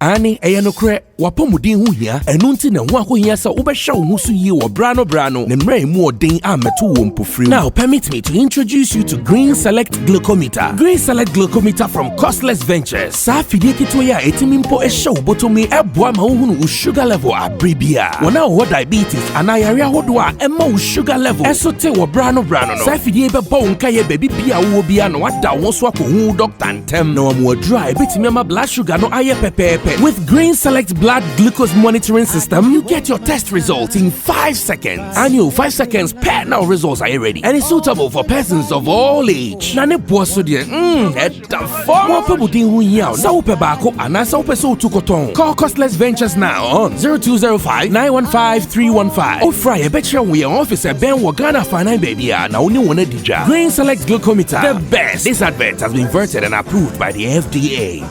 Ani eyanokre wapomudin hu hia enu nti na hu ahohia sa wobehwa wo hu so yi wo brano ne mra mu odin ameto wo mpofrim. Now permit me to introduce you to Green Select Glucometer. Green Select Glucometer from Costless Ventures. Sa fidie kito ya etimimpo ehwa wo botomi eboa ma wo hu wo sugar level abribia. Wona wo diabetes ana yare ahodo a emma wo sugar level esote wo brano no. Sa fidie be bo nka ye baby bia wo bia no wada wo so akohu doctor ntem na wo mo dry betimi ma blood sugar no aye pepepe. With Green Select Blood Glucose Monitoring System, you get your test results in 5 seconds. Annual 5 seconds per now results are ready. And it's suitable for persons of all age. Nane boaso de more people din hu yaw. Sa upe bako ana sa upe so tukoton. Call Costless Ventures now on 0205 915 315. Or fry a betcha we office at Ben Wagana Fine Baby na only one dija. Green Select Glucometer, the best. This advert has been vetted and approved by the FDA.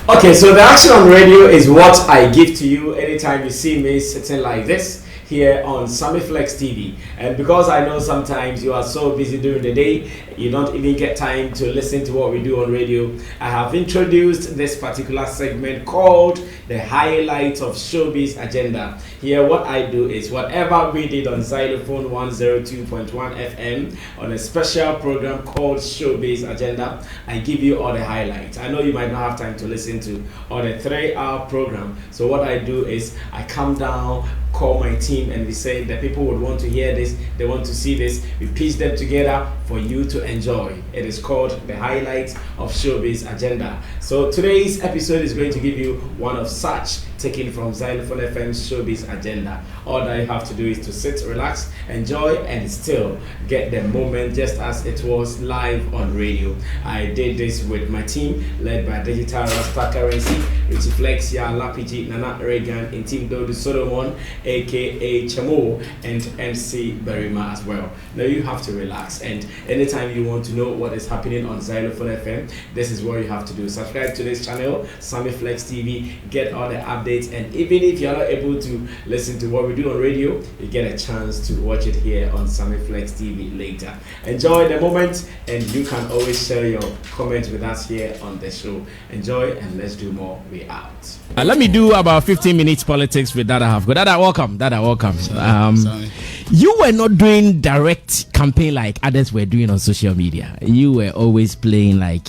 Okay, so the action on radio is what I give to you anytime you see me sitting like this here on Sammy Flex TV. And because I know sometimes you are so busy during the day, you don't even get time to listen to what we do on radio, I have introduced this particular segment called the Highlight of Showbiz Agenda. Here what I do is whatever we did on Xylophone 102.1 FM on a special program called Showbiz Agenda, I give you all the highlights. I know you might not have time to listen to all the 3-hour program, so what I do is I come down, call my team, and we say the people would want to hear this, they want to see this, we piece them together for you to enjoy. It is called the Highlights of Showbiz Agenda. So today's episode is going to give you one of such, taken from Xylophone FM's Showbiz Agenda. All that you have to do is to sit, relax, enjoy, and still get the moment just as it was live on radio. I did this with my team led by Digital Rasta Currency, Richie Flex, Ya Lapiji, Nana Reagan, and Team Dodo Solomon, aka Chamo, and MC Berima as well. Now you have to relax, and anytime you want to know what is happening on Xylophone FM, this is what you have to do. Subscribe to this channel, Sammy Flex TV, get all the updates, and even if you're not able to listen to what we do on radio, you get a chance to watch it here on Sammy Flex TV later. Enjoy the moment, and you can always share your comments with us here on the show. Enjoy, and let's do more. We out. Let me do about 15 minutes politics with Dada Hafco. Dada, welcome. Dada, welcome. Sorry. You were not doing direct campaign like others were doing on social media. You were always playing like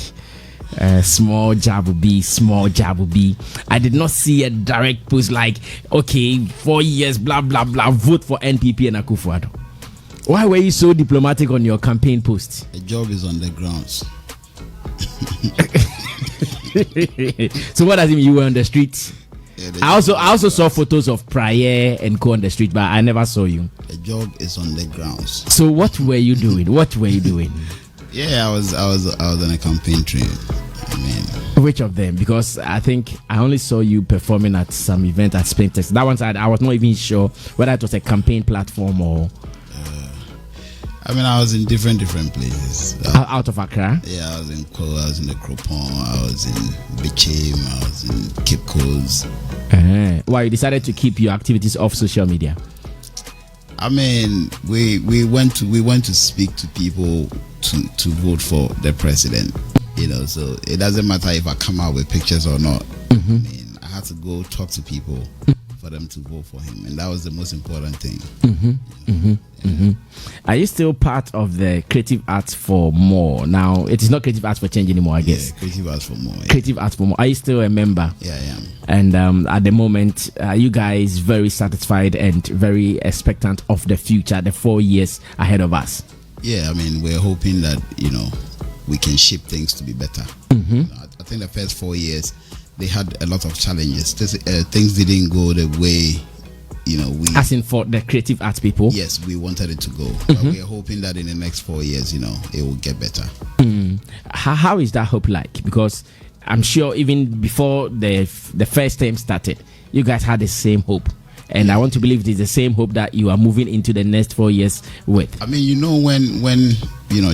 small jab will be, small jab will be. I did not see a direct post like, okay, 4 years, blah, blah, blah, vote for NPP and Akwaboah. Why were you so diplomatic on your campaign posts? The job is on the grounds. So what does it mean? You were on the street? Yeah, I also saw photos of Prayer and Co on the street, but I never saw you. The job is on the grounds. So what were you doing? Yeah, I was on a campaign trail. I mean, which of them? Because I think I only saw you performing at some event at Spintex. That one side I was not even sure whether it was a campaign platform or. I mean, I was in different places. Out of Accra? Yeah, I was in Ko, I was in the Cropon, I was in Bichim, I was in Cape Coast. Why you decided to keep your activities off social media? I mean, we went to speak to people to vote for the president. You know, so it doesn't matter if I come out with pictures or not. I mean, I had to go talk to people for them to vote for him, and that was the most important thing. Are you still part of the Creative Arts for More? Now, it is not Creative Arts for Change anymore, I guess. Yeah, Creative Arts for More. Yeah. Creative Arts for More. Are you still a member? Yeah, I am. And at the moment, are you guys very satisfied and very expectant of the future, the 4 years ahead of us? Yeah, I mean, we're hoping that, you know, we can shape things to be better. I think the first 4 years, they had a lot of challenges. Things didn't go the way, you know, we... As in for the creative arts people? Yes, we wanted it to go. But we are hoping that in the next 4 years, you know, it will get better. How is that hope like? Because I'm sure even before the first term started, you guys had the same hope. and I want to believe it is the same hope that you are moving into the next 4 years with. I mean, when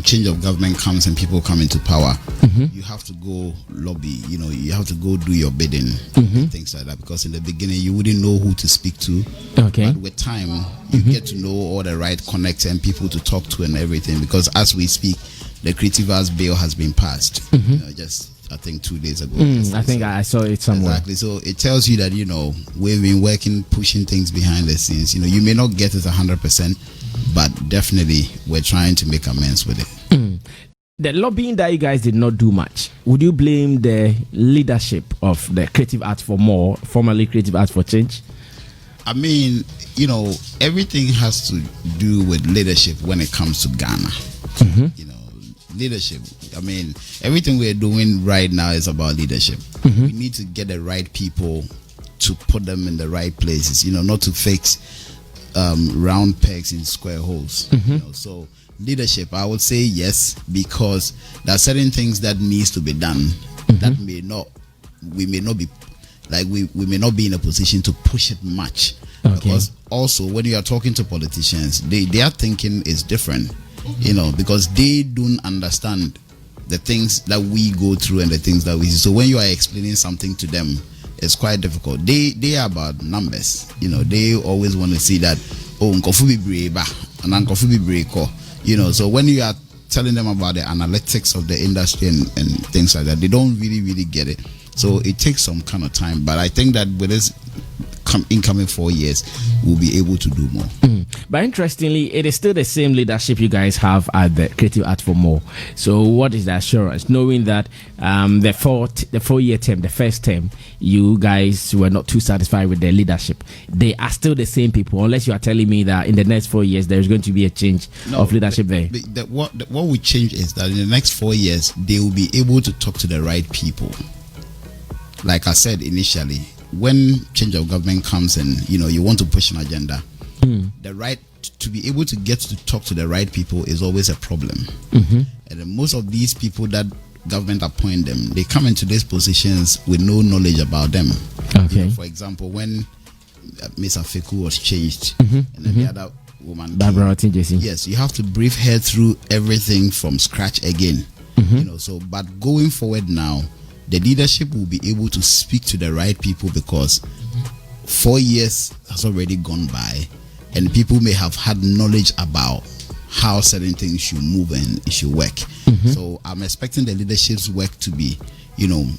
change of government comes and people come into power, you have to go lobby. You have to go do your bidding and things like that. Because in the beginning, you wouldn't know who to speak to. Okay. But with time, you get to know all the right connects and people to talk to and everything. Because as we speak, the Creative Arts Bill has been passed. Just I think 2 days ago. I think I saw it somewhere. Exactly. So it tells you that we've been working, pushing things behind the scenes. You may not get it 100%, but definitely we're trying to make amends with it. The lobbying that you guys did not do much, would you blame the leadership of the Creative Arts for More, formerly Creative Arts for Change? I mean, everything has to do with leadership when it comes to Ghana. Leadership. I mean, everything we're doing right now is about leadership. We need to get the right people to put them in the right places, not to fix round pegs in square holes. So leadership, I would say yes, because there are certain things that needs to be done that we may not be in a position to push it much. Because also when you are talking to politicians, their thinking is different. Because they don't understand the things that we go through and the things that we see. So when you are explaining something to them, it's quite difficult. They are about numbers. They always want to see that, nkofu bi breba and nkofu bi breko. So when you are telling them about the analytics of the industry and things like that, they don't really get it. So it takes some kind of time. But I think that with this incoming 4 years, we'll be able to do more. But interestingly, it is still the same leadership you guys have at the Creative Arts for More. So what is the assurance, knowing that the 4 year term, the first term, you guys were not too satisfied with their leadership? They are still the same people, unless you are telling me that in the next 4 years there is going to be a change of leadership there. What will change is that in the next 4 years they will be able to talk to the right people. Like I said initially, when change of government comes and you want to push an agenda, the right to be able to get to talk to the right people is always a problem. And then most of these people that government appoint them, they come into these positions with no knowledge about them. For example, when Miss Hafco was changed, and then the other woman, Barbara, yes, you have to brief her through everything from scratch again. But going forward now, the leadership will be able to speak to the right people, because 4 years has already gone by and people may have had knowledge about how certain things should move and it should work. So I'm expecting the leadership's work to be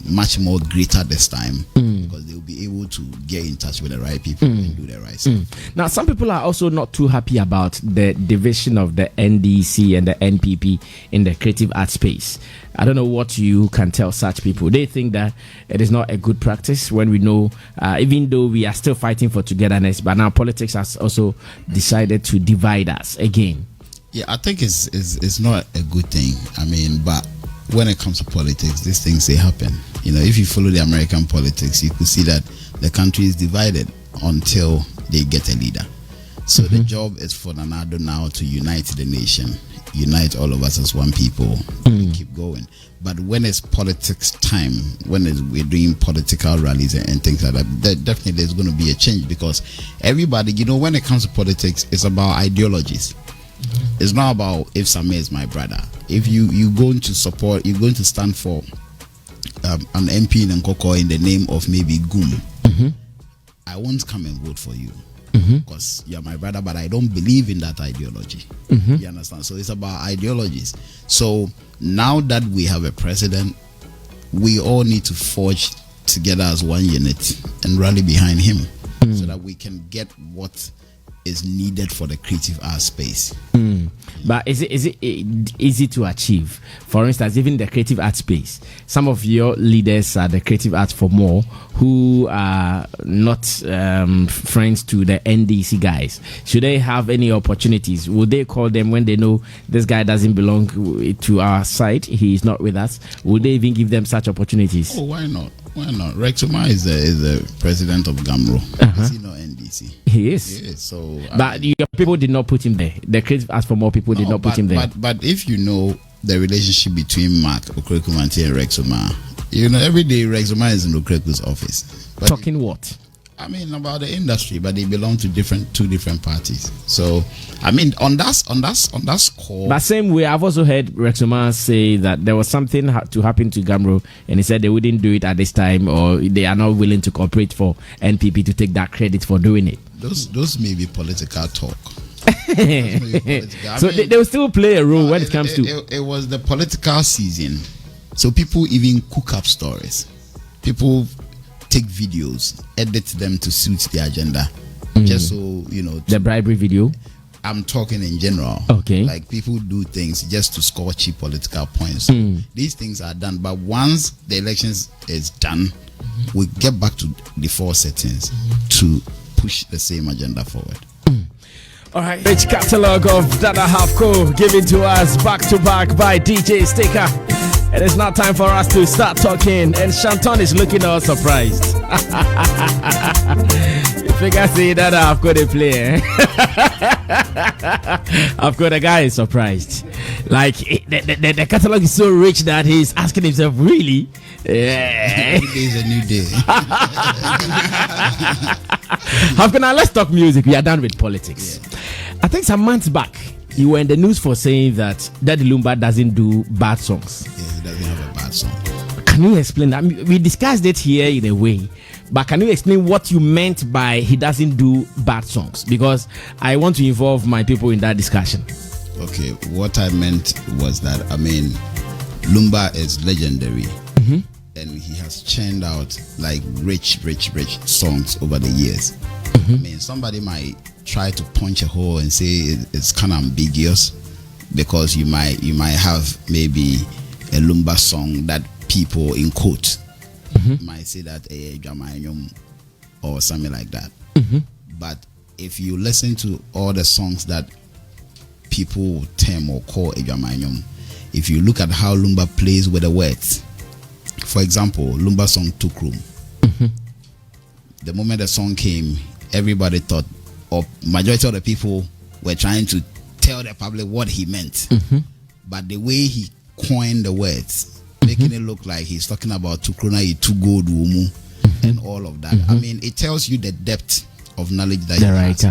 much more greater this time, because they'll be able to get in touch with the right people and do the right stuff. Now, some people are also not too happy about the division of the NDC and the NPP in the creative art space. I don't know what you can tell such people. They think that it is not a good practice, when we know, even though we are still fighting for togetherness, but now politics has also decided to divide us again. Yeah, I think it's not a good thing. I mean, but when it comes to politics, these things, they happen. If you follow the American politics, you could see that the country is divided until they get a leader. So the job is for Nanado now to unite the nation, unite all of us as one people, and keep going. But when it's politics time, when we're doing political rallies and things like that, definitely there's going to be a change, because everybody, when it comes to politics, it's about ideologies. It's not about if Sammy is my brother. If you're going to support, you're going to stand for an MP in Nkoko in the name of maybe GUM, I won't come and vote for you, because you're my brother, but I don't believe in that ideology. You understand? So it's about ideologies. So now that we have a president, we all need to forge together as one unit and rally behind him, so that we can get what is needed for the creative art space. But is it easy to achieve? For instance, even the creative art space, some of your leaders are the Creative Arts for More, who are not friends to the NDC guys. Should they have any opportunities, would they call them when they know this guy doesn't belong to our side, he is not with us? Would they even give them such opportunities? Oh, why not? Why not? Rexuma is the president of Gamro. Is he not NDC? He is. So, but your people did not put him there. The Creative Arts for More people did not put him there. But if you know the relationship between Mark Okrekumanti and Rexuma, every day Rexuma is in Okreku's office. Talking what? I mean, about the industry, but they belong to two different parties. So, I mean, on that score. But same way, I've also heard Rexomar say that there was something to happen to Gamro, and he said they wouldn't do it at this time, or they are not willing to cooperate for NPP to take that credit for doing it. Those may be political talk. So they will still play a role when it comes to. It was the political season, so people even cook up stories. People take videos, edit them to suit the agenda, just so you know. The bribery video. I'm talking in general. Okay. Like people do things just to score cheap political points. These things are done, but once the elections is done, we get back to the four settings to push the same agenda forward. All right. Rich catalog of Dada Hafco given to us back to back by DJ Sticker. It is now time for us to start talking, and Shanton is looking all surprised. You figure see that I've got a play. I've got a guy is surprised. Like the catalog is so rich that he's asking himself, really? Every day is a new day. Now let's talk music. We are done with politics. Yeah. I think some months back you were in the news for saying that Daddy Lumba doesn't do bad songs. Yeah, he doesn't have a bad song. Can you explain that? I mean, we discussed it here in a way, but can you explain what you meant by he doesn't do bad songs? Because I want to involve my people in that discussion. Okay, what I meant was that, I mean, Lumba is legendary, and he has churned out like rich songs over the years. I mean, somebody might try to punch a hole and say it's kind of ambiguous, because you might have maybe a Lumba song that people in quote might say that a Ghanaian or something like that. But if you listen to all the songs that people term or call a Ghanaian, if you look at how Lumba plays with the words, for example, Lumba song Took Room. The moment the song came, everybody thought, or majority of the people were trying to tell the public what he meant. But the way he coined the words, making it look like he's talking about Tukrona, Tugo, Dumu, and all of that. I mean, it tells you the depth of knowledge that he has.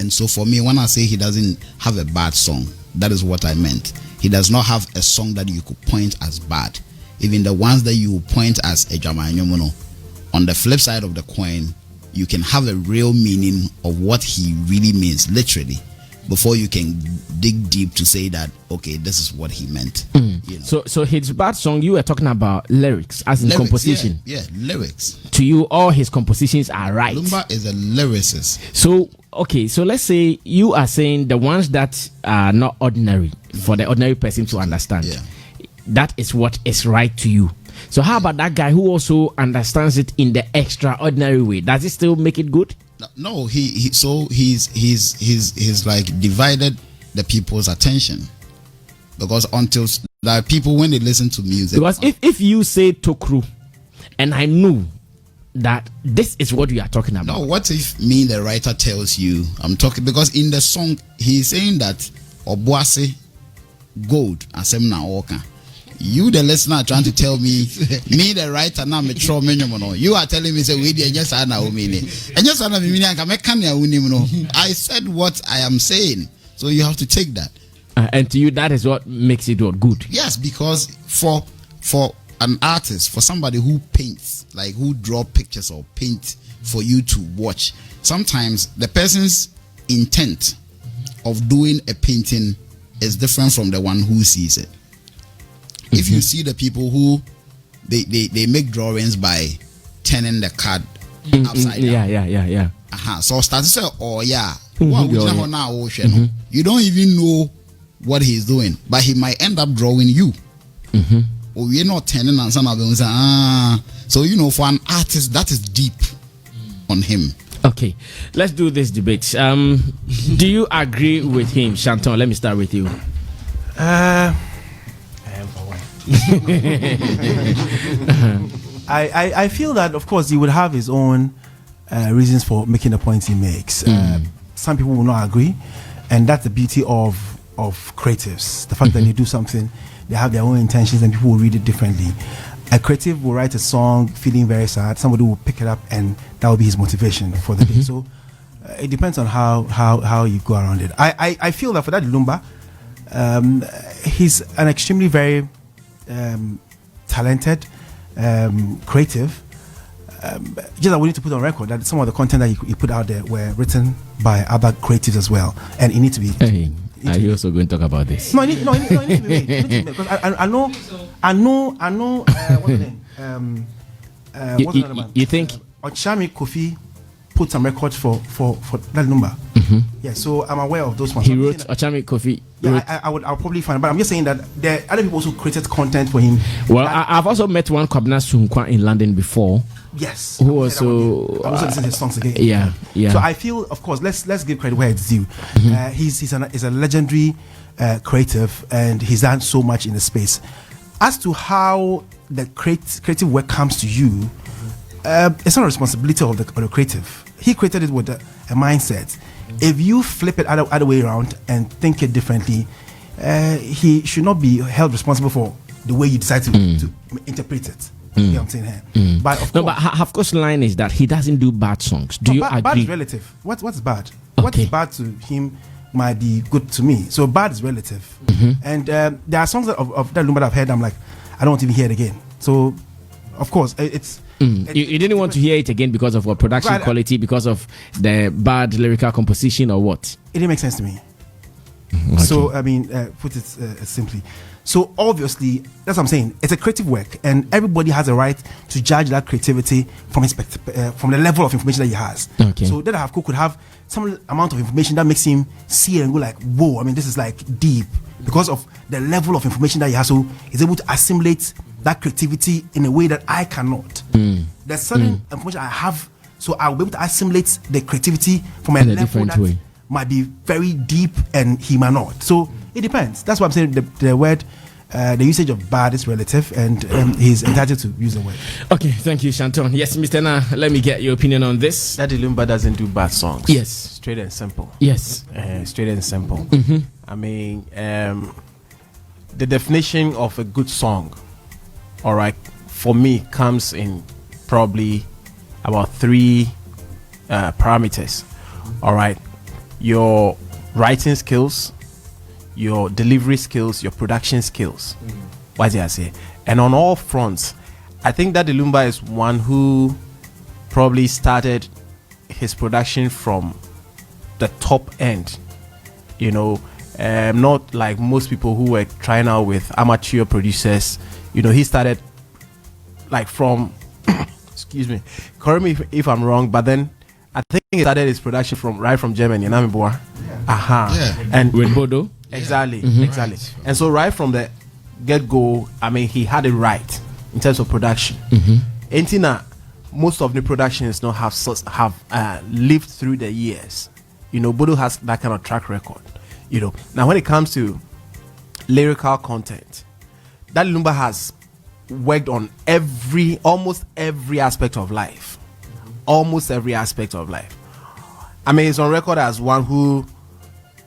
And so for me, when I say he doesn't have a bad song, that is what I meant. He does not have a song that you could point as bad. Even the ones that you point as a Jamaican, on the flip side of the coin, you can have a real meaning of what he really means, literally, before you can dig deep to say that, okay, this is what he meant. You know? So his bad song, you were talking about lyrics, as in composition. Yeah, lyrics. To you, all his compositions are right. Lumba is a lyricist. So, okay, so let's say you are saying the ones that are not ordinary, for the ordinary person to understand. Yeah. That is what is right to you. So how about that guy who also understands it in the extraordinary way? Does it still make it good? No, he's like divided the people's attention, because until like people, when they listen to music, because if you say Tokru and I knew that this is what we are talking about. No, what if me, the writer, tells you I'm talking, because in the song he's saying that Obuase gold asemna oka. You, the listener, are trying to tell me, the writer, now me throw me. You are telling me, say, we did just ana umini. And just ana umini, I said what I am saying, so you have to take that. And to you, that is what makes it what good. Yes, because for an artist, for somebody who paints, like who draw pictures or paint for you to watch, sometimes the person's intent of doing a painting is different from the one who sees it. If you see the people who they make drawings by turning the card upside down. Yeah. So start to say, oh yeah, you don't even know what he's doing, but he might end up drawing you. Or we're not turning and some of them say, so you know, for an artist, that is deep on him. Okay, let's do this debate. Do you agree with him, Shanton? Let me start with you. I feel that, of course, he would have his own reasons for making the points he makes. Some people will not agree, and that's the beauty of creatives. The fact that they do something, they have their own intentions, and people will read it differently. A creative will write a song feeling very sad. Somebody will pick it up, and that will be his motivation for the day. So it depends on how you go around it. I feel that for that Lumba, he's an extremely very talented, creative. Just that we need to put on record that some of the content that he put out there were written by other creatives as well, and it needs to be. Hey, are you also going to talk about this? No, it needs to be made. Because I know. What's the name? What's the other man? You think? Ochami Kofi put some records for that number. Yeah, so I'm aware of those ones. He wrote Ochami Kofi. Yeah, I'll probably find, but I'm just saying that there are other people also created content for him. Well, I've also met one Kwabena Sunkwa in London before. Yes, who also I also listen to his songs again. Yeah. So I feel, of course, let's give credit where it's due. He's a legendary creative, and he's done so much in the space. As to how the creative work comes to you, it's not a responsibility of the creative. He created it with a mindset. If you flip it other way around and think it differently, he should not be held responsible for the way you decide to interpret it. You know what I'm saying here? But of course, but Hafco's line is that he doesn't do bad songs. Do you agree? Bad is relative. What's bad? Okay. What's bad to him might be good to me. So bad is relative. And there are songs of that Lumba that I've heard. I'm like, I don't want to even hear it again. So, of course, it's. You didn't want to hear it again because of what production quality, because of the bad lyrical composition, or what? It didn't make sense to me. Okay. So, I mean, put it simply. So, obviously, that's what I'm saying. It's a creative work, and everybody has a right to judge that creativity from the level of information that he has. Okay. So, Dada Hafco could have some amount of information that makes him see it and go like, whoa, I mean, this is like deep, because of the level of information that he has. So, he's able to assimilate that creativity in a way that I cannot. There's certain information I have, so I'll be able to assimilate the creativity from a level that might be very deep, and he might not. So it depends. That's why I'm saying the word, the usage of bad is relative, and he's entitled to use the word. Okay, thank you, Shanton. Yes, Mr. Na, let me get your opinion on this. Daddy Lumba doesn't do bad songs. Yes. Straight and simple. Yes. Straight and simple. I mean, the definition of a good song, all right, for me, comes in probably about 3 parameters. All right, your writing skills, your delivery skills, your production skills. What did I say? And on all fronts, I think that the Lumba is one who probably started his production from the top end. You know, not like most people who were trying out with amateur producers. You know, he started like from excuse me, correct me if I'm wrong, but then I think he started his production right from Germany, Namibua. And with Bodo. Exactly. Right. And so right from the get-go, I mean, he had it right in terms of production. Entina, most of the productions now have lived through the years. You know, Bodo has that kind of track record. You know, now when it comes to lyrical content, that Lumba has worked on almost every aspect of life. Almost every aspect of life. I mean, he's on record as one who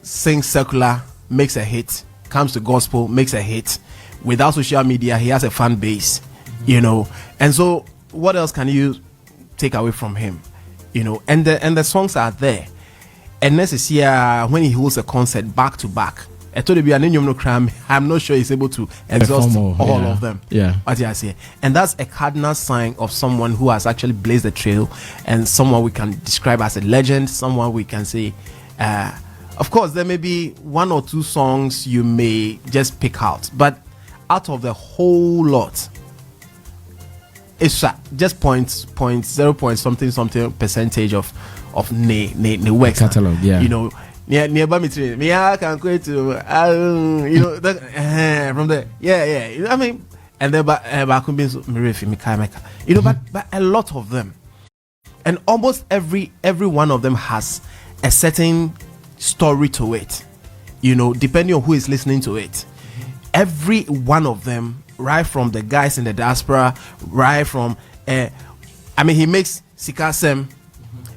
sings secular, makes a hit, comes to gospel, makes a hit. Without social media, he has a fan base, you know. And so, what else can you take away from him, you know? And the songs are there. And next year, when he holds a concert back to back, I'm not sure he's able to exhaust all of them. Yeah. What I say. And that's a cardinal sign of someone who has actually blazed the trail, and someone we can describe as a legend, someone we can say, of course, there may be 1 or 2 songs you may just pick out, but out of the whole lot, it's just 0. something percentage of the work catalog. Yeah. You know, nearby me, I can go to you know that from there. Yeah. You know, I mean, and then but you know, but a lot of them, and almost every one of them has a certain story to it. You know, depending on who is listening to it. Every one of them, right from the guys in the diaspora, right from I mean, he makes Sikasem,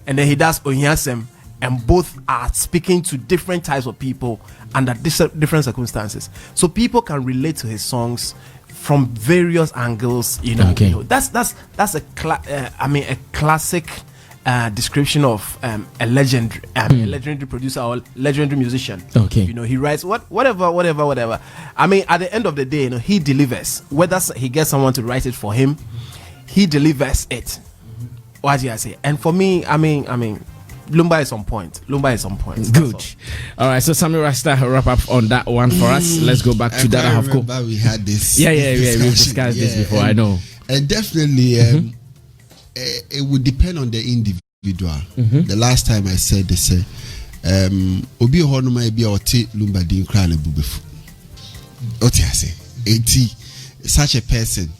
and then he does Ohiasem, and both are speaking to different types of people under different circumstances. So people can relate to his songs from various angles. You know, Okay. you know, that's a classic description of a legendary producer or legendary musician. Okay. You know, he writes whatever. I mean, at the end of the day, you know, he delivers. Whether he gets someone to write it for him, he delivers it. What do I say? And for me, I mean, Lumba is on point. Good. All right, so Sammy Rasta wrap up on that one for us. Let's go back to Dada Hafco. We had this. Yeah. We've discussed this before. I know. And definitely, it would depend on the individual. The last time I said this, Obi Honoma Ebi Oti Lumba Din Kran Bubefu. Oti I say, such a person.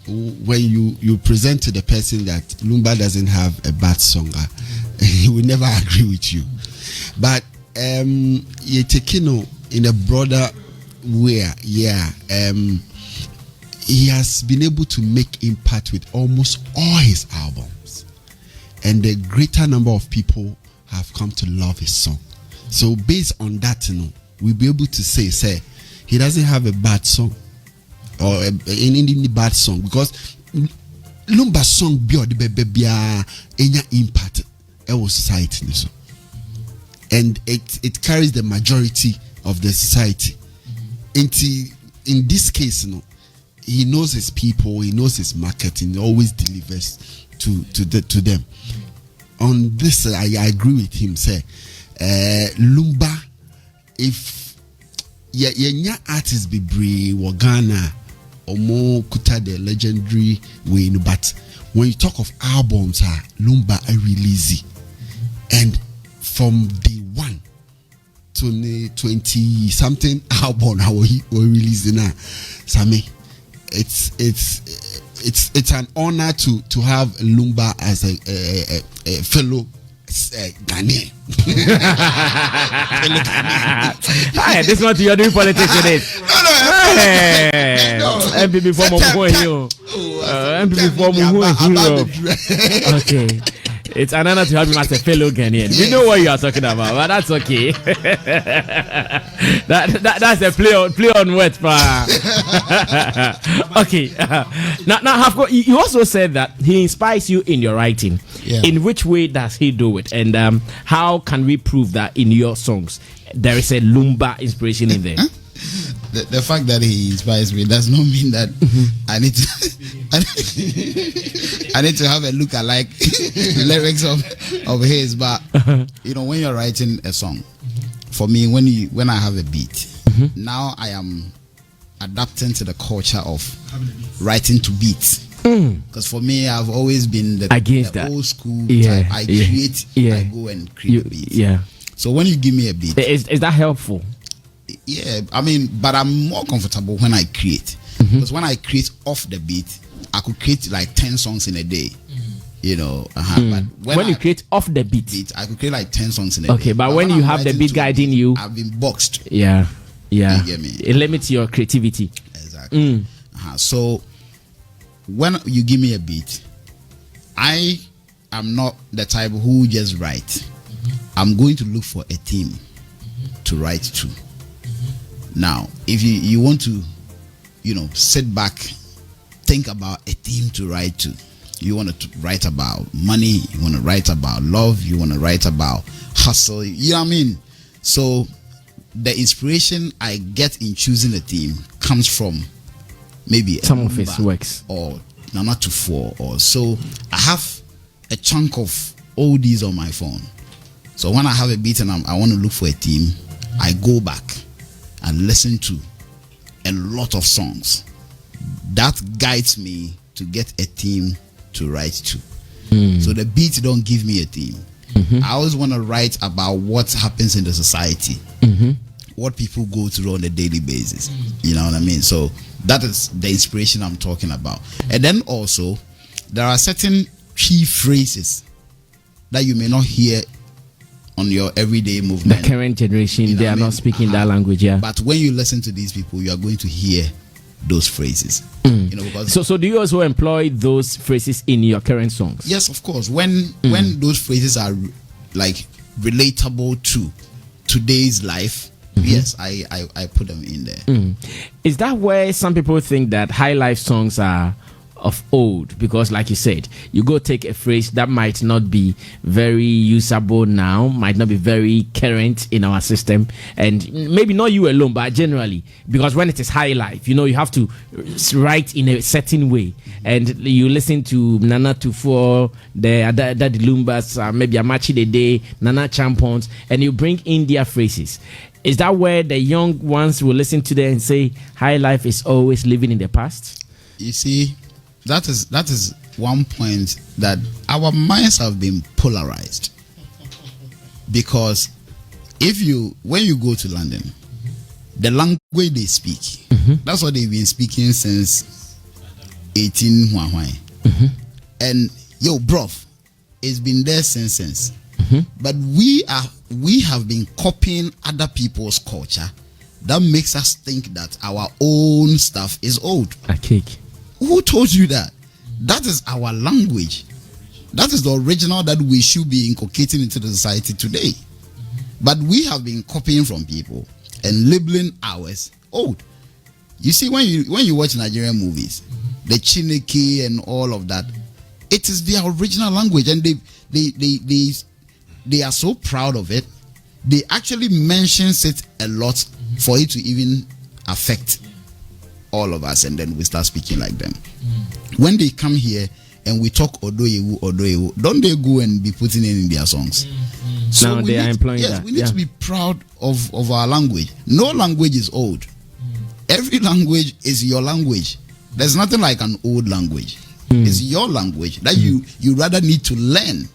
When you present to the person that Lumba doesn't have a bad song, he will never agree with you. But you take in a broader way, he has been able to make impact with almost all his albums, and the greater number of people have come to love his song. So based on that, we'll be able to say he doesn't have a bad song. Or any bad song, because Lumba song be any impact in society, and it carries the majority of the society. In this case, he knows his people, he knows his market, and he always delivers to them. On this, I agree with him. Say, Lumba, if yeah artists be brave or Ghana. Or more kuta the legendary way, but when you talk of albums, Lumba are releasing, and from day one to the 20 something album how we releasing now, Sammy, it's an honor to have Lumba as a fellow Ghanaian. Hi, this one you're doing politics with it. MPP hero. Okay. It's an honor to have him as a fellow Ghanaian. We know what you are talking about, but that's okay. That's a play on words, okay. Now, Hafco, you also said that he inspires you in your writing. Yeah. In which way does he do it, and how can we prove that in your songs there is a Lumba inspiration in there? The fact that he inspires me does not mean that I need to have a look-alike lyrics of his. But you know, when you're writing a song, for me, when I have a beat, now I am adapting to the culture of writing to beats. Because for me, I've always been the old school type. I create, I go and create a beat. Yeah. So when you give me a beat, is that helpful? Yeah, I mean, but I'm more comfortable when I create, because when I create off the beat, I could create like 10 songs in a day. You know, but when you create off the beat, I could create like 10 songs in a day. Okay, but when you have the beat guiding you, I've been boxed. Yeah. You get me? It limits your creativity. Exactly. So when you give me a beat, I am not the type who just write. I'm going to look for a theme to write to. Now, if you want to, sit back, think about a theme to write to. You want to write about money, you want to write about love, you want to write about hustle, you know what I mean? So the inspiration I get in choosing a theme comes from maybe some of his works or Nana to 4 or so. I have a chunk of all these on my phone. So when I have a beat and I want to look for a theme, I go back and listen to a lot of songs. That guides me to get a theme to write to. So the beat don't give me a theme. I always want to write about what happens in the society, what people go through on a daily basis. You know what I mean? So that is the inspiration I'm talking about. And then also, there are certain key phrases that you may not hear on your everyday movement. The current generation, they are not speaking that language, But when you listen to these people, you are going to hear those phrases. Because so do you also employ those phrases in your current songs? Yes, of course. When those phrases are like relatable to today's life, Yes, I put them in there. Is that where some people think that Highlife songs are of old? Because like you said, you go take a phrase that might not be very usable now, might not be very current in our system, and maybe not you alone, but generally, because when it is Highlife, you have to write in a certain way, and you listen to Nana Tufo, the Lumbas, maybe Amachi Dede, Nana Champons, and you bring in their phrases. Is that where the young ones will listen to them and say Highlife is always living in the past? You see, that is one point that our minds have been polarized, because when you go to London, the language they speak, that's what they've been speaking since 1800. And yo, bruv, it's been there since. But we have been copying other people's culture. That makes us think that our own stuff is old. A cake. Who told you that? That is our language. That is the original that we should be inculcating into the society today. But we have been copying from people and labeling ours old. You see, when you watch Nigerian movies, the Chineke and all of that, it is their original language, and they are so proud of it. They actually mentions it a lot for it to even affect all of us, and then we start speaking like them. When they come here and we talk Odoyewu, don't they go and be putting it in their songs? So now they are employing that. Yes, we need to be proud of our language. No language is old. Every language is your language. There's nothing like an old language. It's your language that you rather need to learn,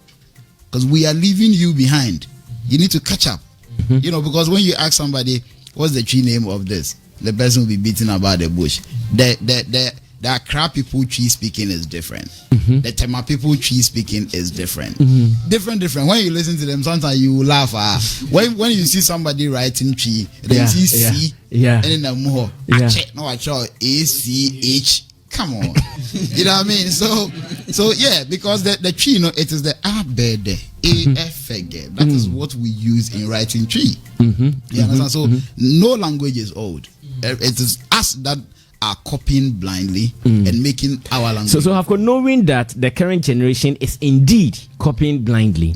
because we are leaving you behind. You need to catch up. Because when you ask somebody, what's the tree name of this? The person will be beating about the bush. The Accra people tree speaking is different. The Tema people tree speaking is different. Different. When you listen to them, sometimes you will laugh. When you see somebody writing tree, then you see C, and then the more ACH. Come on. You know what I mean? So yeah, because the tree, it is the abede, AFG. That is what we use in writing tree. You understand? So no language is old. It is us that are copying blindly and making our language. So Hafco, knowing that the current generation is indeed copying blindly,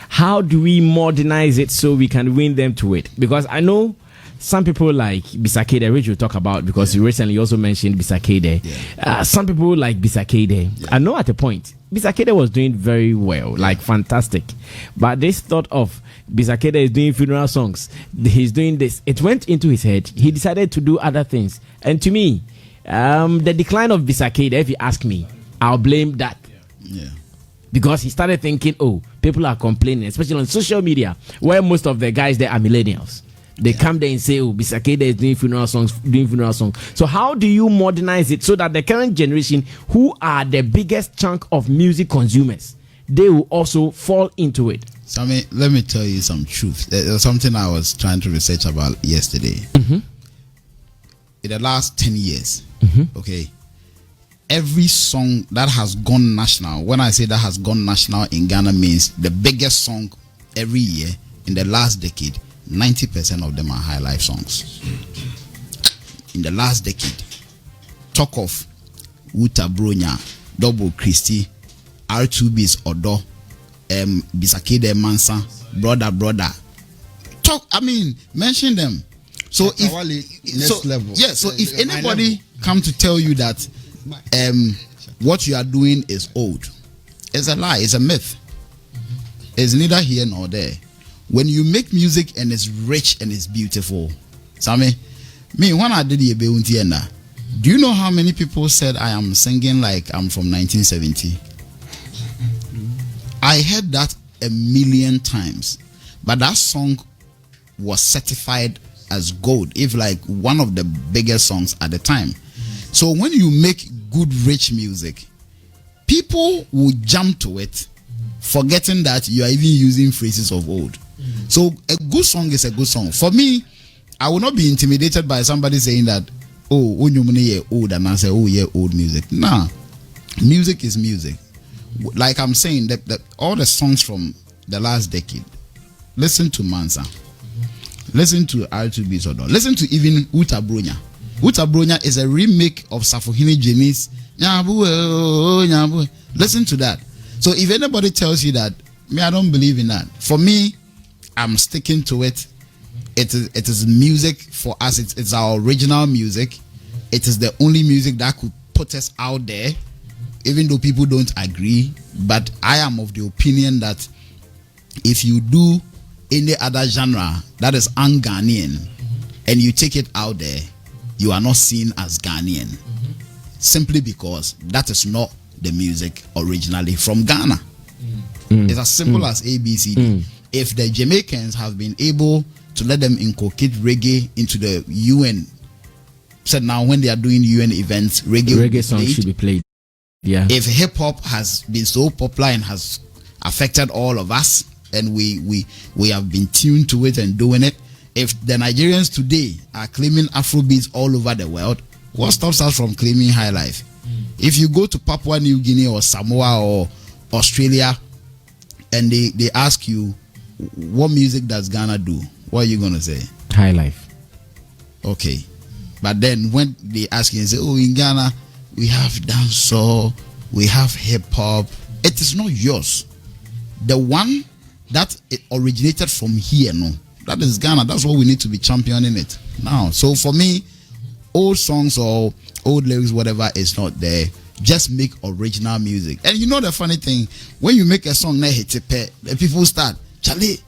how do we modernize it so we can win them to it? Because I know some people like Bisakede, which we'll talk about, because you recently also mentioned Bisakede. Some people like Bisakede. I know at a point, Bisakede was doing very well, like fantastic. But this thought of Bisakede is doing funeral songs, he's doing this, it went into his head. He decided to do other things. And to me, the decline of Bisakede, if you ask me, I'll blame that. Because he started thinking, people are complaining, especially on social media, where most of the guys there are millennials. They come there and say, Bisakede is doing funeral songs. So how do you modernize it so that the current generation, who are the biggest chunk of music consumers, they will also fall into it? Sammy, let me tell you some truth. There's something I was trying to research about yesterday. In the last 10 years, okay, every song that has gone national, when I say that has gone national in Ghana, means the biggest song every year in the last decade, 90% of them are Highlife songs. In the last decade, talk of Uta Bronya, Double Christie, R2B's Odo, Bisakede Mansa, Brother. Mention them. So if anybody come to tell you that what you are doing is old, it's a lie, it's a myth. It's neither here nor there. When you make music and it's rich and it's beautiful, Sammy, when I did the Ebeuntienda, do you know how many people said I am singing like I'm from 1970? I heard that 1,000,000 times, but that song was certified as gold, if like one of the biggest songs at the time. So when you make good, rich music, people will jump to it, forgetting that you are even using phrases of old. So a good song is a good song. For me, I will not be intimidated by somebody saying that, when you old, and I say, old music. Nah, music is music. Like I'm saying, that all the songs from the last decade, listen to Mansa, Listen to R2B's or not. Listen to even Uta Bronya. Uta Bronya is a remake of Safohini Jeni's Nyabu. Listen to that. So if anybody tells you that, me, I don't believe in that. For me, I'm sticking to it. It is music for us. It's our original music. It is the only music that could put us out there, even though people don't agree. But I am of the opinion that if you do any other genre that is un-Ghanaian and you take it out there, you are not seen as Ghanaian. Simply because that is not the music originally from Ghana. It's as simple as ABCD. If the Jamaicans have been able to let them inculcate reggae into the UN, said now when they are doing UN events, reggae songs should be played. Yeah. If hip hop has been so popular and has affected all of us, and we have been tuned to it and doing it, if the Nigerians today are claiming Afrobeats all over the world, what stops us from claiming Highlife? If you go to Papua New Guinea or Samoa or Australia and they ask you, what music does Ghana do? What are you going to say? Highlife. Okay. But then when they ask you and say, oh, in Ghana, we have dancehall, we have hip-hop. It is not yours. The one that it originated from here, no. That is Ghana. That's what we need to be championing it now. So for me, old songs or old lyrics, whatever, is not there. Just make original music. And you know the funny thing, when you make a song that hit it, the people start, Charlie,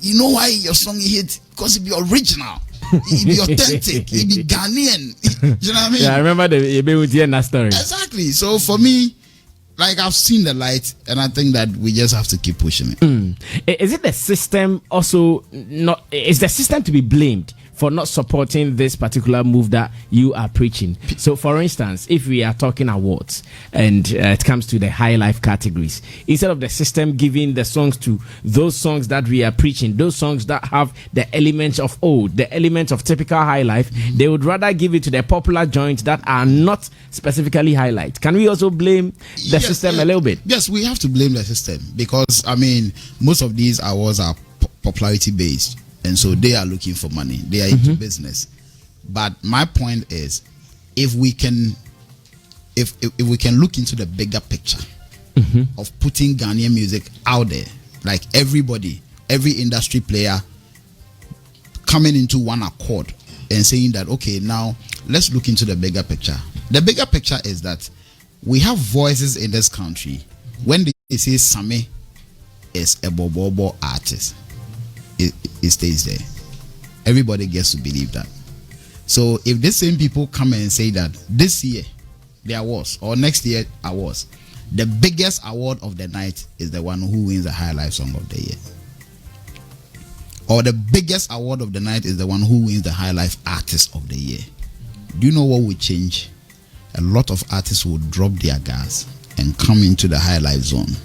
you know why your song hit? Because it be original, it be authentic, it be Ghanaian. You know what I mean? Yeah, I remember the Yebe story. Exactly. So for me, like, I've seen the light, and I think that we just have to keep pushing it. Is it the system also not? Is the system to be blamed for not supporting this particular move that you are preaching? So, for instance, if we are talking awards and it comes to the Highlife categories, instead of the system giving the songs to those songs that we are preaching, those songs that have the elements of old, the elements of typical Highlife, they would rather give it to the popular joints that are not specifically Highlight. Can we also blame the system a little bit? Yes, we have to blame the system because, I mean, most of these awards are popularity based. And so they are looking for money. They are into business. But my point is, if we can look into the bigger picture of putting Ghanaian music out there, like everybody, every industry player coming into one accord and saying that, okay, now let's look into the bigger picture. The bigger picture is that we have voices in this country. When they say Sammy is a bobo artist, it stays there. Everybody gets to believe that. So if the same people come and say that this year there was, or next year I was, the biggest award of the night is the one who wins the Highlife Song of the Year, or the biggest award of the night is the one who wins the Highlife Artist of the Year, do you know what would change? A lot of artists would drop their gas and come into the Highlife zone.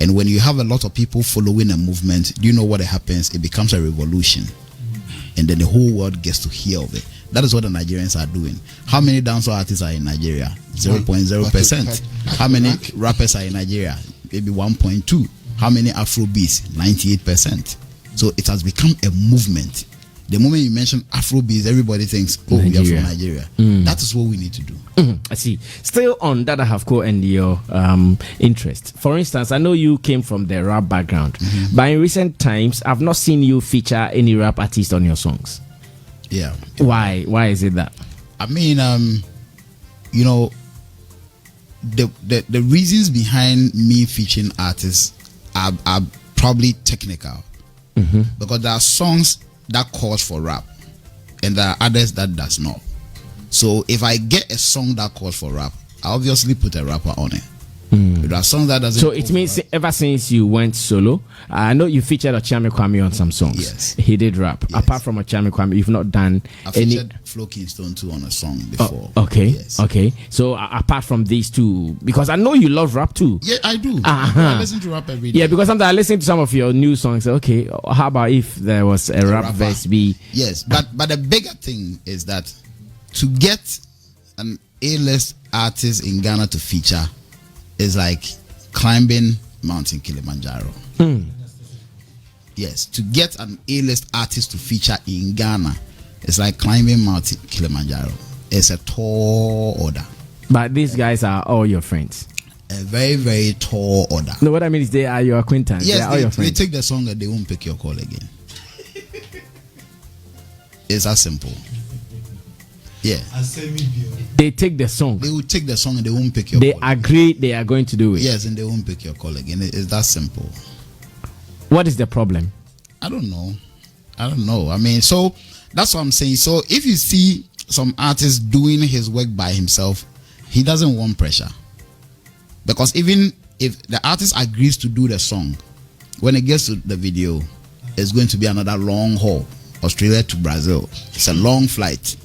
And when you have a lot of people following a movement, do you know what happens? It becomes a revolution. And then the whole world gets to hear of it. That is what the Nigerians are doing. How many dancehall artists are in Nigeria? 0.0%. How many rappers are in Nigeria? Maybe 1.2. How many Afrobeats? 98%. So it has become a movement. The moment you mention Afrobeats, everybody thinks, oh, we are from Nigeria. That is what we need to do. I see. Still on Dada Hafco and your interest. For instance, I know you came from the rap background, but in recent times, I've not seen you feature any rap artist on your songs. Yeah. Why? Why is it that? I mean, you know, the reasons behind me featuring artists are probably technical, because there are songs that calls for rap and there are others that does not. So if I get a song that calls for rap, I obviously put a rapper on it. There are songs that doesn't. So it means ever since you went solo, I know you featured Ochame Kwame on some songs. Yes, he did rap. Yes. Apart from Ochame Kwame, you've not done I featured Flo Kingston too on a song before. Okay, yes. Okay. So apart from these two, because I know you love rap too. Yeah, I do. I listen to rap every day. Yeah, because sometimes I listen to some of your new songs. Okay, how about if there was a rap verse B? Yes, but the bigger thing is that to get an A-list artist in Ghana to feature is like climbing Mountain Kilimanjaro. You Yes, to get an A-list artist to feature in Ghana, it's like climbing Mount Kilimanjaro. It's a tall order. But these guys are all your friends. A very, very tall order. No, what I mean is they are your acquaintance. Yes, they are all your they friends. take the song and they won't pick your call again. It's that simple. Yeah. They take the song. They will take the song and they won't pick your They call. agree they are going to do it. Yes, and they won't pick your call again. It's that simple. What is the problem? I don't know. I mean, so that's what I'm saying. So if you see some artist doing his work by himself, he doesn't want pressure. Because even if the artist agrees to do the song, when it gets to the video, it's going to be another long haul. Australia to Brazil. It's a long flight.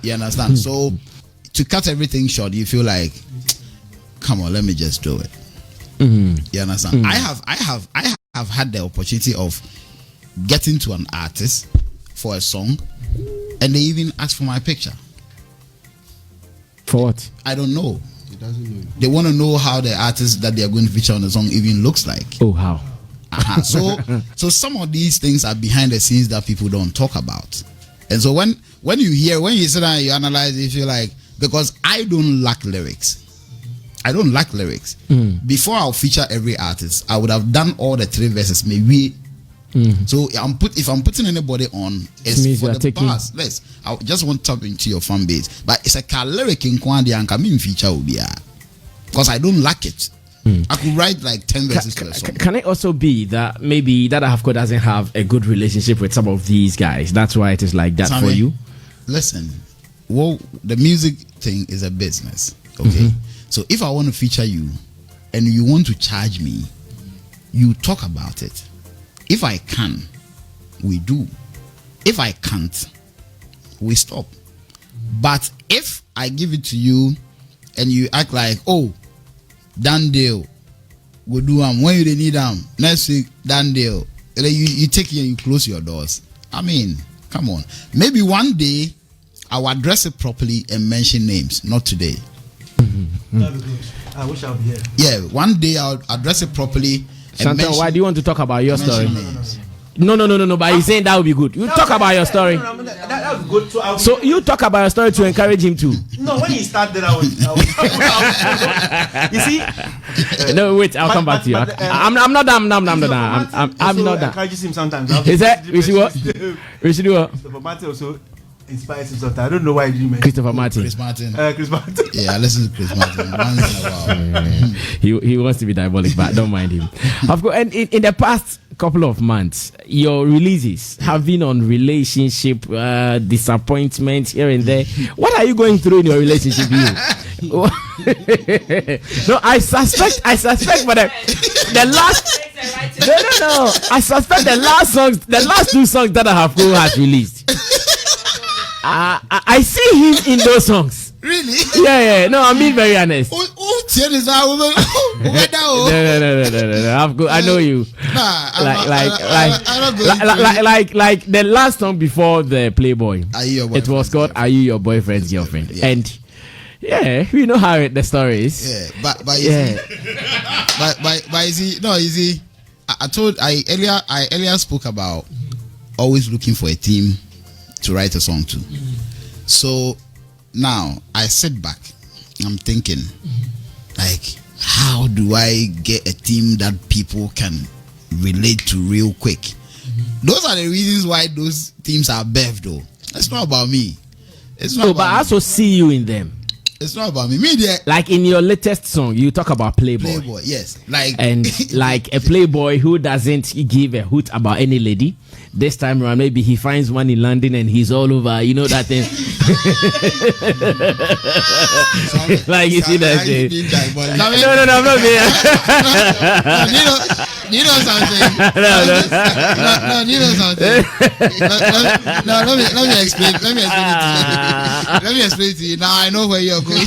You understand? So to cut everything short, you feel like, come on, let me just do it. You understand? I have had the opportunity of getting to an artist for a song, and they even asked for my picture. For what? I don't know. They want to know how the artist that they are going to feature on the song even looks like. Oh, how? So some of these things are behind the scenes that people don't talk about. And so when you sit down and you analyze it, you feel like, because I don't lack lyrics. Before I'll feature every artist, I would have done all the 3 verses, maybe. So if I'm putting anybody on, it's for the bars. I just want to tap into your fan base. But it's a lyric in Kwandi and Kamin feature will be because I don't lack it. I could write like 10 verses to a song. Can it also be that maybe Dada Hafco doesn't have a good relationship with some of these guys? That's why it is like that Sammy, for you? Listen, well, the music thing is a business. Okay. So if I want to feature you and you want to charge me, you talk about it. If I can, we do. If I can't, we stop. But if I give it to you and you act like, oh, done deal, go do them when you need them next week, done deal, you take it and you close your doors. I mean, come on. Maybe one day I'll address it properly and mention names. Not today. That'd be good. I wish I'll be here. Yeah, one day I'll address it properly. Chantal, why do you want to talk about your story? Names. No. But he's saying that would be good. You talk about your story. That was good too. So you talk about your story to encourage him too. No, when he started, I was you see. No, wait. I'll come back to you. I'm not done. I'm not done. Encourages him sometimes. Is that we should what? We should do what? Christopher Martin also inspires him sometimes. I don't know why he didn't mention Christopher Martin. Chris Martin. Chris Martin. Yeah, I listen to Chris Martin once in a while. He wants to be diabolic, but don't mind him. Of course, and in the past couple of months, your releases have been on relationship disappointment here and there. What are you going through in your relationship? No, I suspect for the last. No. I suspect the last 2 songs that Hafco has released. I see him in those songs. Really? Yeah. No, I'm being very honest. No. I know you. Like the last song before the Playboy. It was called "Are You Your Boyfriend's Girlfriend?" Yeah. And yeah, we know how the story is. Yeah, but you see, I earlier spoke about always looking for a team to write a song to. So now I sit back, I'm thinking, like, how do I get a team that people can relate to real quick? Those are the reasons why those teams are bev though. It's not about me. It's not about but I also see you in them. It's not about me. Like in your latest song, you talk about Playboy. Playboy, yes. And like a Playboy who doesn't give a hoot about any lady. This time around, maybe he finds one in London and he's all over. You know that thing. Like you see that thing. No, I'm not being. You know something? No, you know something? No, let me explain. Let me explain it to you. Now I know where you're going.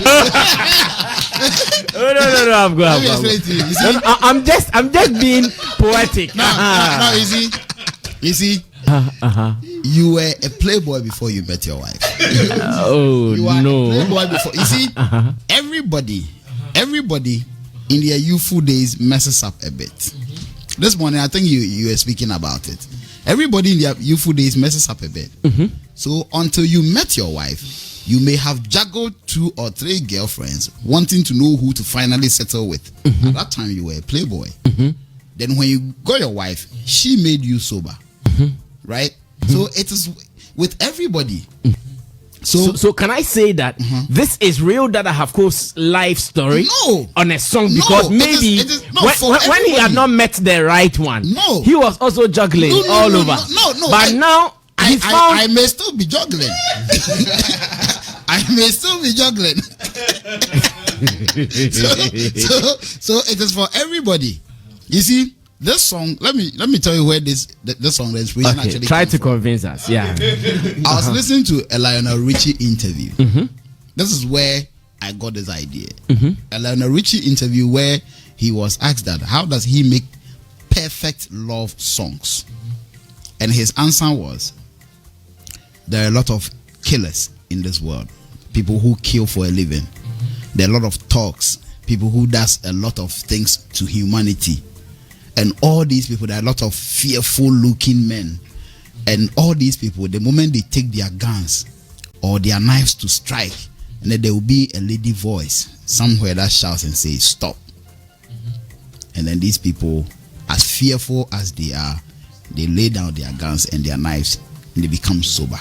No, I'm good. Let me explain to you. You see? I'm just being poetic. No, you see, you were a playboy before you met your wife. You were a playboy before. You see, everybody in their youthful days messes up a bit. this morning, I think you were speaking about it. Everybody in their youthful days messes up a bit. So until you met your wife, you may have juggled 2 or 3 girlfriends, wanting to know who to finally settle with. At that time, you were a playboy. Then when you got your wife, she made you sober, right? So it is with everybody. So can I say that this is real Dada Hafco's life story? No, on a song, because maybe it is not when he had not met the right one, he was also juggling all over. But now I may still be juggling. I may still be juggling. so it is for everybody. You see, this song. Let me tell you where this song, the inspiration actually. Try to convince us. Yeah. I was listening to a Lionel Richie interview. This is where I got this idea. A Lionel Richie interview where he was asked that how does he make perfect love songs, and his answer was, there are a lot of killers in this world, people who kill for a living. There are a lot of talks, people who does a lot of things to humanity. And all these people, there are a lot of fearful looking men. And all these people, the moment they take their guns or their knives to strike, and then there will be a lady voice somewhere that shouts and says, stop. And then these people, as fearful as they are, they lay down their guns and their knives and they become sober.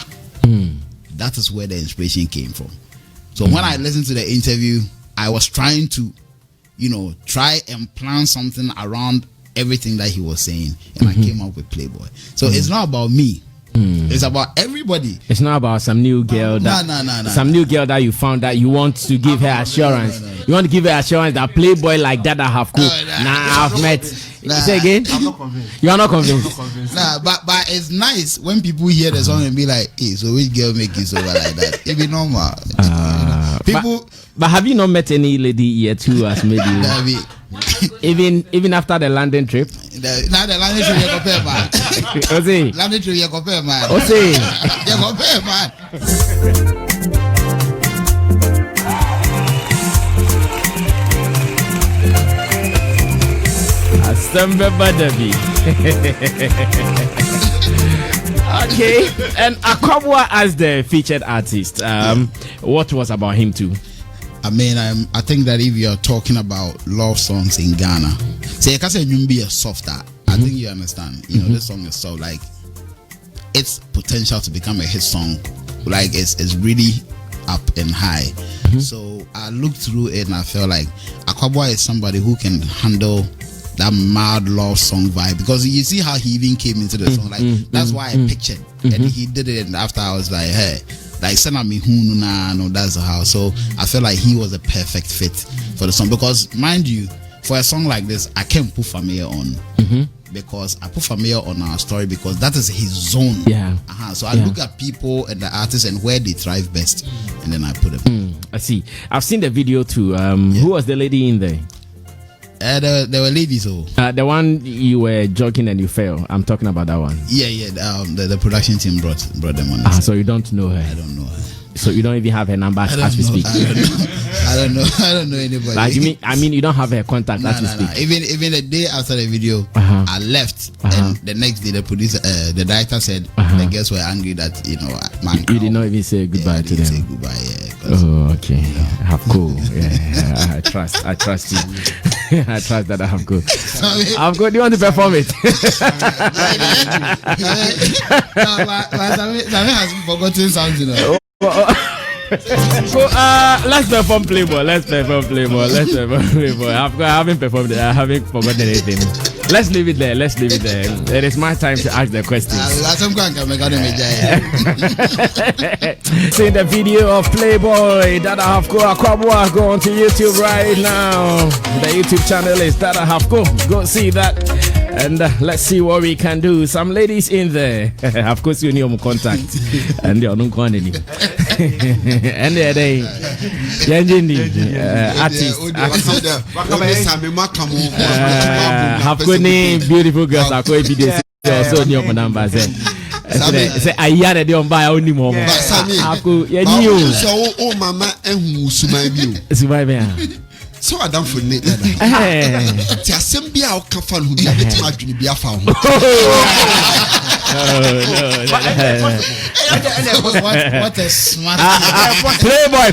That is where the inspiration came from. So when I listened to the interview, I was trying to, try and plan something around everything that he was saying, and I came up with Playboy. So it's not about me. It's about everybody. It's not about some new girl some new girl that you found that you want to give her assurance. You want to give her assurance that Playboy like Dada Hafco. I've met. Say again. I'm not convinced. You are not convinced. But it's nice when people hear the song and be like, hey, so which girl make you so like that? It be normal. People. But have you not met any lady yet who has made you? Even after the London trip? Now the London trip, you compare, man. Ose. London trip, you compare, man. Ose. You compare, man. Assemble Badabi. Okay. And Akwaboah as the featured artist, what was about him too? I mean, I think that if you're talking about love songs in Ghana, say, I say you be a softer. I think you understand. This song is so like its potential to become a hit song, like it's really up and high. So I looked through it and I felt like Akwaboah is somebody who can handle that mad love song vibe, because you see how he even came into the song. Like that's why I pictured, and he did it. And after I was like, hey. Like send me no, that's how. So I feel like he was a perfect fit for the song, because mind you, for a song like this, I can't put Familiar on because I put Familiar on our story because that is his zone. Yeah. So I look at people and the artists and where they thrive best, and then I put them. I see. I've seen the video too. Who was the lady in there? There were ladies. The one you were joking and you fell. I'm talking about that one. Yeah. The production team brought them on. So you don't know her. I don't know her. So you don't even have her number as we speak. I don't know anybody. Like I mean, you don't have her contact as we speak. Even the day after the video, I left, and the next day the producer, the director said the girls were angry that you did not even say goodbye to them. Say goodbye, Oh, okay. Hafco. Yeah, I trust you. I trust that I have good. Hafco, do you want to perform it? Sammy has forgotten something. So let's perform Playboy. I haven't performed it. I haven't forgotten anything. Let's leave it there. It is my time to ask the questions. See the video of Playboy, Dada Hafco, Akwaboah. Go on to YouTube right now. The YouTube channel is Dada Hafco. Go see that. And let's see what we can do. Some ladies in there. Of course, you need contact. And they are not going anymore. And they artists. Have good name, beautiful girls. Are going to be also new numbers. Say I hear they don't buy only more. Have good. Yeah, new. So, oh, mama, and who So I done for Nate. Ti assembly a ka fa no bi a beti adwene bi afa ho. What a smart Playboy.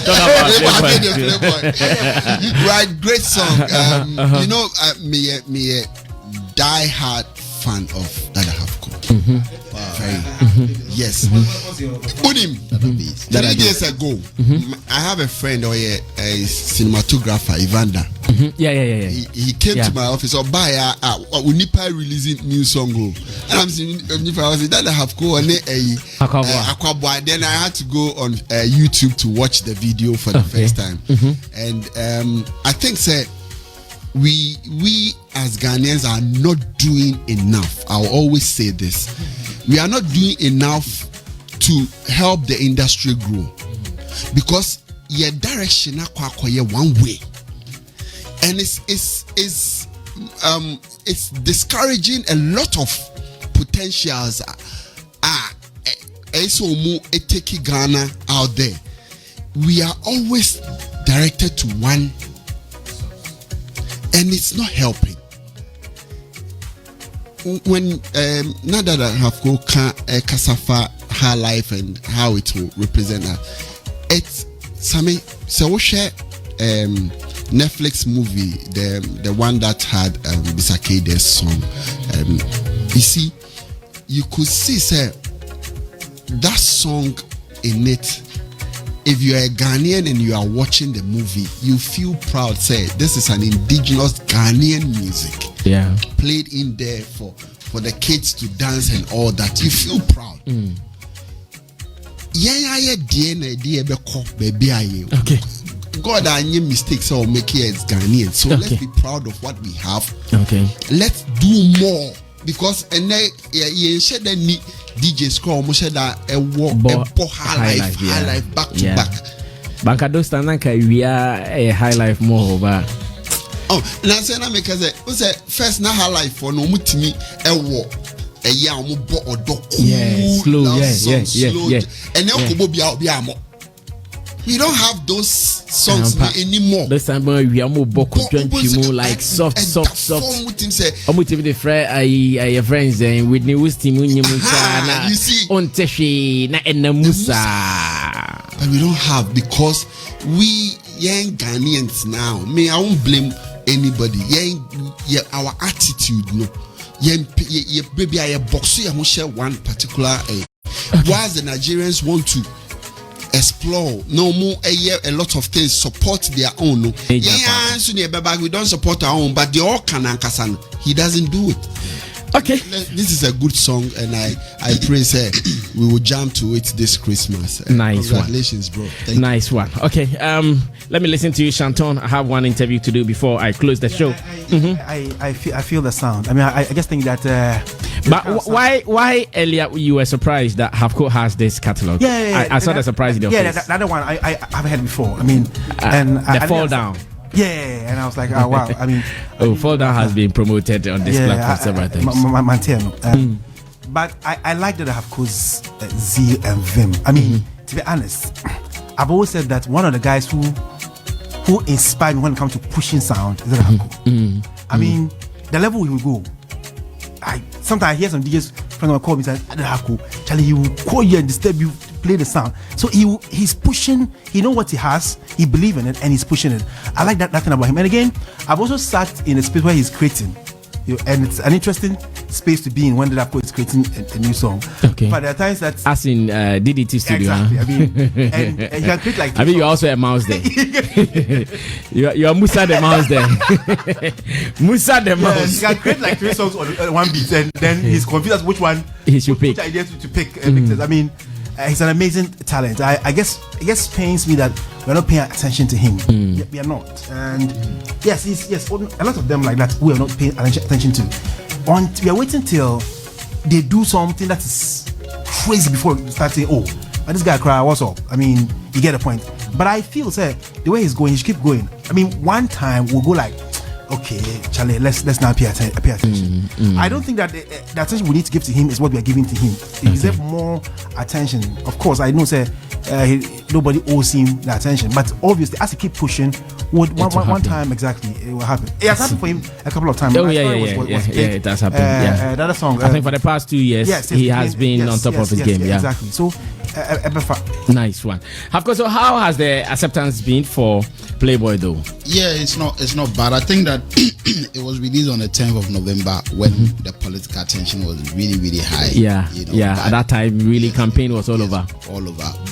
Talk about Playboy. Right, great song. You know, me a die-hard fan of Dada Hafco. Yes. Unim. 3 days ago, I have a friend or a cinematographer, Evander. He came to my office. Or buy Unipa releasing new song. And I'm saying, I was Dada Hafco and Akwaboah. Then I had to go on YouTube to watch the video for the first time. And I think we as Ghanaians are not doing enough. I'll always say this. We are not doing enough to help the industry grow, because your direction is one way, and it's discouraging a lot of potentials. Taking Ghana out there. We are always directed to one, and it's not helping. When Dada Hafco Kasafa Highlife and how it will represent us, it's Sammy. So we share Netflix movie, the one that had Bisakede's song. You see, you could see that song in it. If you are a Ghanaian and you are watching the movie, you feel proud. Say this is an indigenous Ghanaian music. Yeah, played in there for the kids to dance and all that. You feel proud. Okay. God, I need mistakes or make it as Ghanaian. So let's be proud of what we have. Okay. Let's do more, because and then you said that DJ Scroll said that Highlife back to back. Bankado Stananka, we are a Highlife more over. Oh, now say na make say first na Highlife for no mutimi ewo eya omo bo odo slow, and then okobo bia mo. We don't have those songs anymore. This time we are more like soft. Almost even the friends with new team you see on Teshi na Musa. But we don't have, because we young Ghanaians now. I won't blame anybody. Our attitude, no. Baby, I box you share one particular. Whilst the Nigerians want to explore no more a lot of things, support their own. We don't support our own, but they all can. He doesn't do it. Okay, this is a good song, and I pray we will jam to it this Christmas. Nice, congratulations, one. Bro. Nice one. Okay, let me listen to you, Shanton. I have one interview to do before I close the show. I feel the sound. I mean, I just think that. But why earlier you were surprised that Hafco has this catalog? I saw the surprise in your face. The other one I haven't heard before. I mean, and the Fall Down. Yeah, and I was like, oh wow. I mean, Fall Down has been promoted on this platform several times. But I like that I have Hafco's zeal and vim. I mean, to be honest, I've always said that one of the guys who inspired me when it comes to pushing sound is Hafco. I mean, the level we will go. Sometimes I hear some DJs friends will call me and say, Hafco, Charlie, he will call you and disturb you to play the sound. So he's pushing, he knows what he has, he believes in it, and he's pushing it. I like that thing about him. And again, I've also sat in a space where he's creating. And it's an interesting space to be in when Hafco is creating a new song. Okay. But there are times that, as in DDT studio. Exactly. Huh? I mean, and you can create like. I mean, you're also a mouse there. you're Musa the mouse there. Musa the mouse. You can create like 3 songs on one beat, and then he's confused as which one he should pick. Which idea to pick. I mean, he's an amazing talent. I guess it just pains me that we're not paying attention to him. We are not. And yes, a lot of them like that we are not paying attention to. We are waiting till they do something that is crazy before we start saying, oh, but this guy cry, what's up? I mean, you get the point. But I feel, the way he's going, he should keep going. I mean, one time we'll go like, okay, Charlie, let's now pay attention. I don't think that the attention we need to give to him is what we are giving to him. He deserves more attention. Of course, I know, nobody owes him the attention, but obviously, as he keep pushing, one time exactly it will happen. It has happened for him a couple of times. Oh yeah, it has happened. That song. I think for the past 2 years, he has been on top of his game. Yeah, exactly. So, nice one. Of course. So, how has the acceptance been for Playboy though? Yeah, it's not bad. I think that it was released on the 10th of November when the political attention was really high. Yeah, at that time, really campaign was all over.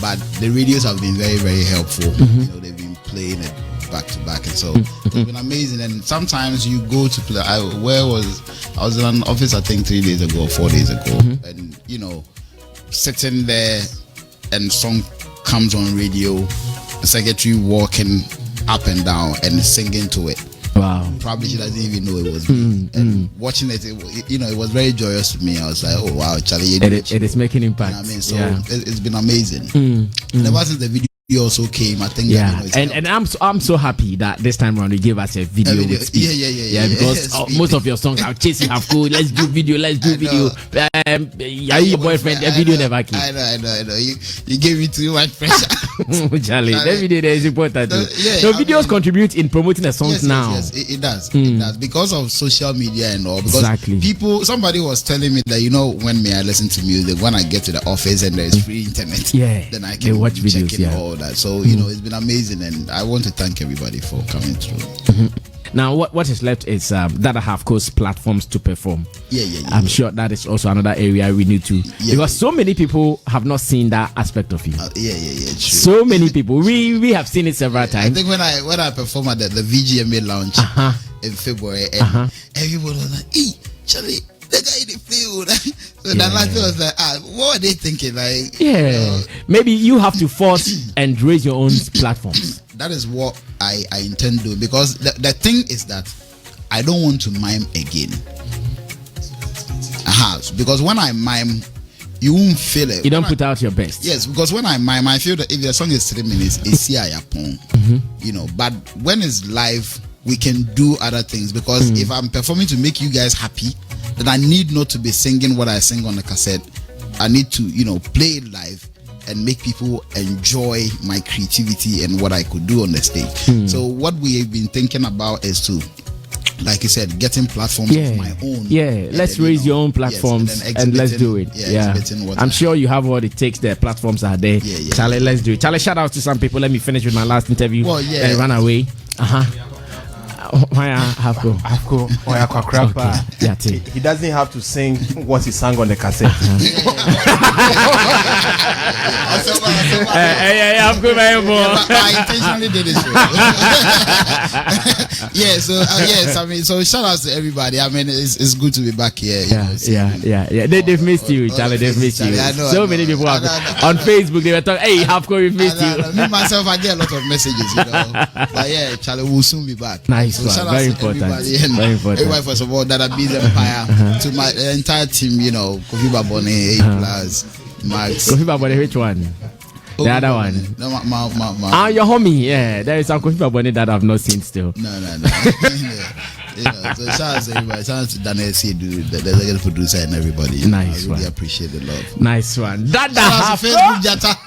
But the radios have been very helpful. They've been playing it back to back, and so it's been amazing. And sometimes you go to play. I was in an office I think 3 days ago or 4 days ago, and sitting there and song comes on radio, the secretary walking up and down and singing to it. Wow. Probably she doesn't even know it was me. And watching it, it was very joyous to me. I was like, oh wow, Charlie, it is making impact. I mean, so it's been amazing. And ever since the video also came, I think and I'm so happy that this time around you gave us a video with speech. Yeah, because most of your songs are chasing Hafco, let's do video. Your boyfriend, the video never came. I know. You gave me too much pressure. Charlie, that video there is important too. So videos contribute in promoting the songs now. Yes, it does. It does because of social media and all. Because somebody was telling me that when I listen to music, when I get to the office and there's free internet, then I can watch videos. Check all that. So it's been amazing, and I want to thank everybody for coming through. Now, what is left is Dada Hafco's platforms to perform. I'm sure that is also another area we need to, because so many people have not seen that aspect of you. True. So many people. We have seen it several times. I think when I performed at the VGMA lounge in February, and everyone was like, "Hey, Charlie, the guy in the play." So that last was like, what are they thinking? Maybe you have to force and raise your own platforms. That is what I intend to do, because the thing is that I don't want to mime again. Because when I mime, you won't feel it. You don't put out your best. Yes, because when I mime, I feel that if the song is 3 minutes, it's but when it's live, we can do other things, because if I'm performing to make you guys happy, then I need not to be singing what I sing on the cassette. I need to, play it live and make people enjoy my creativity and what I could do on the stage. So what we have been thinking about is to, like you said, getting platforms of my own. Let's raise your own platforms and let's do it. I'm sure you have what it takes. The platforms are there. Charlie, let's do it. Charlie, shout out to some people. Let me finish with my last interview and run away. Why Hafco? He doesn't have to sing what he sang on the cassette. I intentionally did it. So shout out to everybody. I mean, it's good to be back here. They've missed you, Charlie. They've missed you. So many people have on Facebook. They were talking, "Hey, Hafco, we've missed you." Me myself, I get a lot of messages. But Charlie will soon be back. Nice. So shout very out important. Very important. Everybody, first of all, Dada B's Empire, to my entire team, Kofi Babone, A+, Max. Kofi Babone, which one? The other one. No, your homie, there is some Kofi Babone that I've not seen still. No. So shout out to everybody. Shout out to Dana, the executive producer, and everybody. Nice I really appreciate the love. Nice one. Dada Facebook Jata.